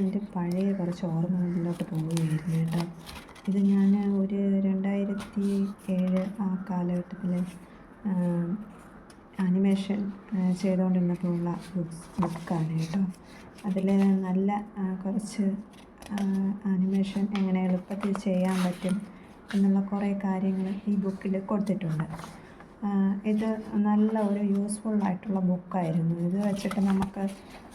എൻ്റെ പഴയ കുറച്ച് ഓർമ്മകളിലോട്ട് പോവുകയായിരുന്നു കേട്ടോ. ഇത് ഞാൻ ഒരു 2007 ആ കാലഘട്ടത്തിൽ ആനിമേഷൻ ചെയ്തുകൊണ്ടിരുന്നപ്പോൾ ഉള്ള ബുക്കാണ് കേട്ടോ. അതിൽ നല്ല കുറച്ച് ആനിമേഷൻ എങ്ങനെ എളുപ്പത്തിൽ ചെയ്യാൻ പറ്റും എന്നുള്ള കുറേ കാര്യങ്ങൾ ഈ ബുക്കിൽ കൊടുത്തിട്ടുണ്ട്. ഇത് നല്ല ഒരു യൂസ്ഫുള്ളായിട്ടുള്ള ബുക്കായിരുന്നു. ഇത് വെച്ചിട്ട് നമുക്ക്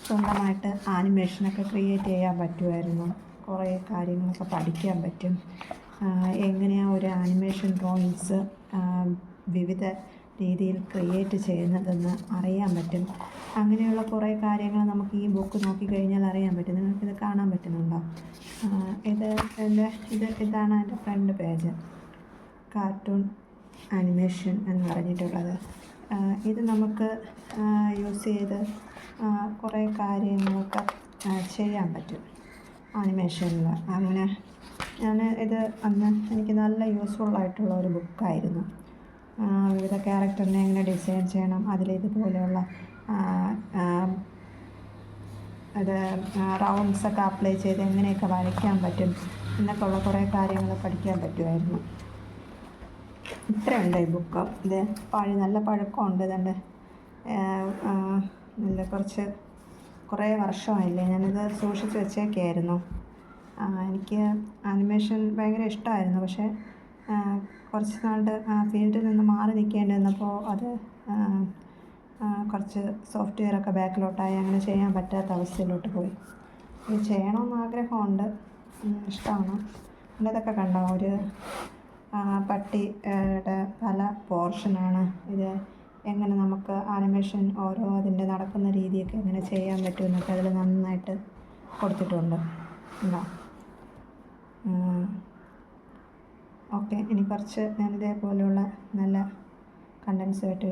സ്വന്തമായിട്ട് ആനിമേഷനൊക്കെ ക്രിയേറ്റ് ചെയ്യാൻ പറ്റുമായിരുന്നു. കുറേ കാര്യങ്ങളൊക്കെ പഠിക്കാൻ പറ്റും. എങ്ങനെയാണ് ഒരു ആനിമേഷൻ ഡ്രോയിങ്സ് വിവിധ രീതിയിൽ ക്രിയേറ്റ് ചെയ്യുന്നതെന്ന് അറിയാൻ പറ്റും. അങ്ങനെയുള്ള കുറേ കാര്യങ്ങൾ നമുക്ക് ഈ ബുക്ക് നോക്കിക്കഴിഞ്ഞാൽ അറിയാൻ പറ്റും. നിങ്ങൾക്കിത് കാണാൻ പറ്റുന്നുണ്ടോ? ഇതാണ് എൻ്റെ ഫ്രണ്ട് പേജ്, കാർട്ടൂൺ ആനിമേഷൻ എന്ന് പറഞ്ഞിട്ടുള്ളത്. ഇത് നമുക്ക് യൂസ് ചെയ്ത് കുറേ കാര്യങ്ങളൊക്കെ ചെയ്യാൻ പറ്റും ആനിമേഷനിൽ. അങ്ങനെ ഇത് അന്ന് എനിക്ക് നല്ല യൂസ്ഫുള്ളായിട്ടുള്ള ഒരു ബുക്കായിരുന്നു. വിവിധ ക്യാരക്ടറിനെ എങ്ങനെ ഡിസൈൻ ചെയ്യണം, അതിലിതുപോലെയുള്ള റൗണ്ട്സൊക്കെ അപ്ലൈ ചെയ്ത് എങ്ങനെയൊക്കെ വരയ്ക്കാൻ പറ്റും എന്നൊക്കെ ഉള്ള കുറേ കാര്യങ്ങൾ പഠിക്കാൻ പറ്റുമായിരുന്നു. ഇത്രയുണ്ട് ഈ ബുക്ക്. ഇത് നല്ല പഴക്കമുണ്ട്. ഇതുണ്ട്, കുറേ വർഷമായില്ലേ ഞാനിത് സൂക്ഷിച്ച് വെച്ചേക്കായിരുന്നു. എനിക്ക് ആനിമേഷൻ ഭയങ്കര ഇഷ്ടമായിരുന്നു. പക്ഷേ കുറച്ച് നാളുടെ ഫീൽഡിൽ നിന്ന് മാറി നിൽക്കേണ്ടി വന്നപ്പോൾ അത് കുറച്ച് സോഫ്റ്റ്വെയറൊക്കെ ബാക്കിലോട്ടായി. അങ്ങനെ ചെയ്യാൻ പറ്റാത്ത അവസ്ഥയിലോട്ട് പോയി. ഇത് ചെയ്യണമെന്ന് ആഗ്രഹമുണ്ട്, ഇഷ്ടമാണ്. ഇതൊക്കെ കണ്ടോ, ഒരു പട്ടിയുടെ പല പോർഷനാണ് ഇത്. എങ്ങനെ നമുക്ക് ആനിമേഷൻ ഓരോ അതിൻ്റെ നടക്കുന്ന രീതിയൊക്കെ എങ്ങനെ ചെയ്യാൻ പറ്റുമെന്നൊക്കെ അതിൽ നന്നായിട്ട് കൊടുത്തിട്ടുണ്ട്. ഉണ്ടോ? ഓക്കെ, ഇനി കുറച്ച് ഞാനിതേപോലെയുള്ള നല്ല കണ്ടൻസുമായിട്ട്